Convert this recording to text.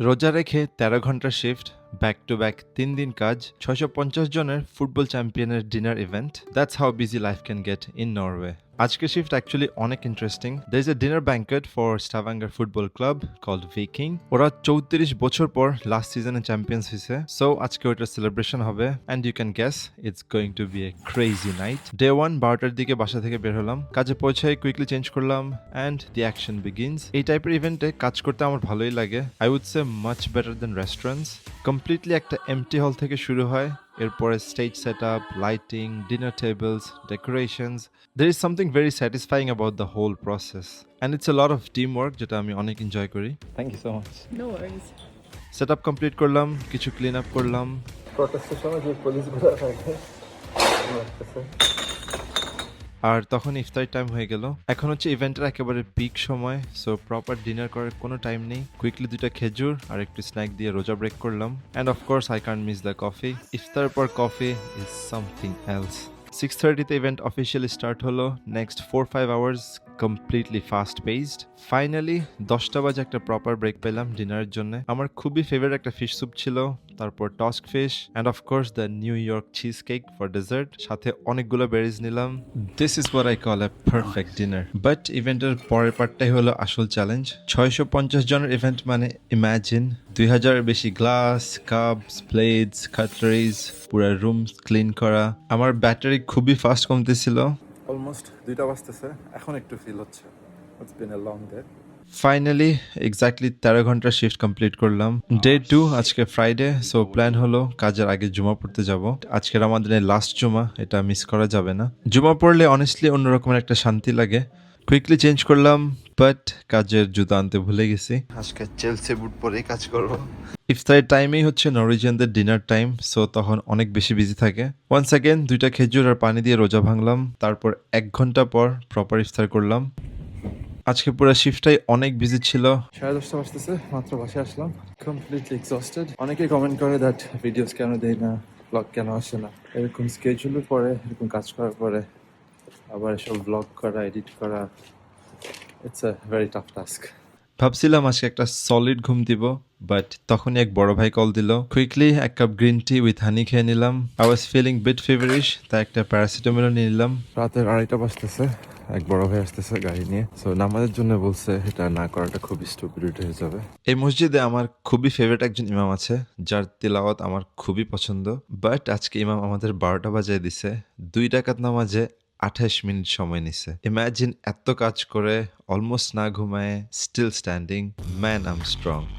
রোজা রেখে ১৩ ঘন্টার শিফট, ব্যাক টু ব্যাক ৩ দিন কাজ, ৬৫০ জনের ফুটবল চ্যাম্পিয়নের dinner event. That's how busy life can get in Norway. আজকের শিফট অ্যাকচুয়ালি অনেক interesting. There is a dinner banquet for Stavanger football club called Viking. ওরা ৩৪ বছর পর লাস্ট সিজনে চ্যাম্পিয়ন্স হয়েছে, সো আজকে ওইটার সেলিব্রেশন হবে। And you can guess it's going to be a crazy night. Day 1 12টার দিকে বাসা থেকে বের হলাম, কাজে পৌঁছায় কুইকলি চেঞ্জ করলাম অ্যান্ড দি অ্যাকশন বিগিনস। এই টাইপের ইভেন্টে কাজ করতে আমার ভালোই লাগে। I would say much better than restaurants. Completely একটা এমটি হল থেকে শুরু হয়, এরপরে stage set up, lighting, dinner tables, decorations. There is something very satisfying about the whole process. And it's a lot of teamwork যেটা আমি অনেক enjoy করি। Thank you so much. No worries. Set up complete করলাম, কিছু clean up করলাম। প্রোটেস্টের সময় যে পুলিশগুলো থাকে লাগতেছে। আর তখন ইফতার টাইম হয়ে গেল। এখন হচ্ছে ইভেন্টের একেবারে পিক সময়, সো প্রপার ডিনার করার কোনো টাইম নেই। কুইকলি 2টা খেজুর আর একটু স্ন্যাক দিয়ে রোজা ব্রেক করলাম। And of course I can't miss the coffee. ইফতার পর কফি ইজ সামথিং এলস। 6:30তে ইভেন্ট অফিসিয়ালি স্টার্ট হলো। Next 4-5 hours completely fast paced. Finally 10টা বাজে একটা প্রপার ব্রেক পেলাম ডিনারের জন্য। আমার খুবই ফেভারিট একটা ফিশ স্যুপ ছিল, তারপর tusk fish and of course the New York cheesecake for dessert. সাথে অনেকগুলো বেরিজ নিলাম। This is what I call a perfect dinner. But ইভেন্টের পরের পার্টটাই হলো আসল চ্যালেঞ্জ। 650 জনের ইভেন্ট মানে ইম্যাজিন 2000-এর বেশি গ্লাস, কাপস, প্লেটস, কাটলারিজ, পুরো রুম ক্লিন করা। আমার ব্যাটারি খুবই ফাস্ট কমতেছিল। অলমোস্ট 2টা বাজতেছে, এখন একটু ফিল হচ্ছে। It's been a long day. Finally exactly 13 ঘন্টার শিফট কমপ্লিট করলাম। ডে 2 আজকে ফ্রাইডে, সো প্ল্যান হলো কাজের আগে জুমা পড়তে যাব। আজকের আমাদের লাস্ট জুমা, এটা মিস করা যাবে না। জুমা পড়লে অনেস্টলি অন্যরকমের একটা শান্তি লাগে। কুইকলি চেঞ্জ করলাম, বাট কাজের জুতা আনতে ভুলে গেছি। আজকে চেলসি বুট পরেই কাজ করব। ইফতারের টাইমেই হচ্ছে নরওয়েজিয়ানদের ডিনার টাইম, সো তখন অনেক বেশি বিজি থাকে। ওয়ান্স অ্যাগেন 2টা খেজুর আর পানি দিয়ে রোজা ভাঙলাম, তারপর 1 ঘন্টা পর প্রপার ইফতার করলাম। আজকে পুরো শিফটটাই অনেক বিজি ছিল। 10:30 বাজতেছে, মাত্র বাসায় আসলাম। Completely exhausted. অনেকেই কমেন্ট করে দ্যাট ভিডিওস কেন দেই না, ব্লগ কেন আসে না। এরকম স্কেজুলের পরে, এরকম কাজ করার পরে আবার এসব ব্লগ করা, এডিট করা, it's a very tough task. ভাবছিলাম আজকে একটা সলিড ঘুম দিব, বাট তখনই এক বড় ভাই কল দিল। Quickly 1 cup green tea with honey খেয়ে নিলাম। I was feeling bit feverish, তাই একটা প্যারাসিটামল নিয়ে নিলাম। রাতের 2:30 বাজতেছে, এক বড় ভাই আসতেছে গাড়ি নিয়ে। সো নামাজের জন্য বলছে, এটা না করাটা খুবই স্টুপিড হয়ে যাবে। এই মসজিদে আমার খুবই ফেভারিট একজন ইমাম আছে, যার তিলাওয়াত আমার খুবই পছন্দ। বাট আজকে ইমাম আমাদের 12টা বাজায় দিছে। 2 রাকাত নামাজে 28 মিনিট সময় নিছে। ইমাজিন এত কাজ করে অলমোস্ট না ঘুমায় still standing. Man I am strong.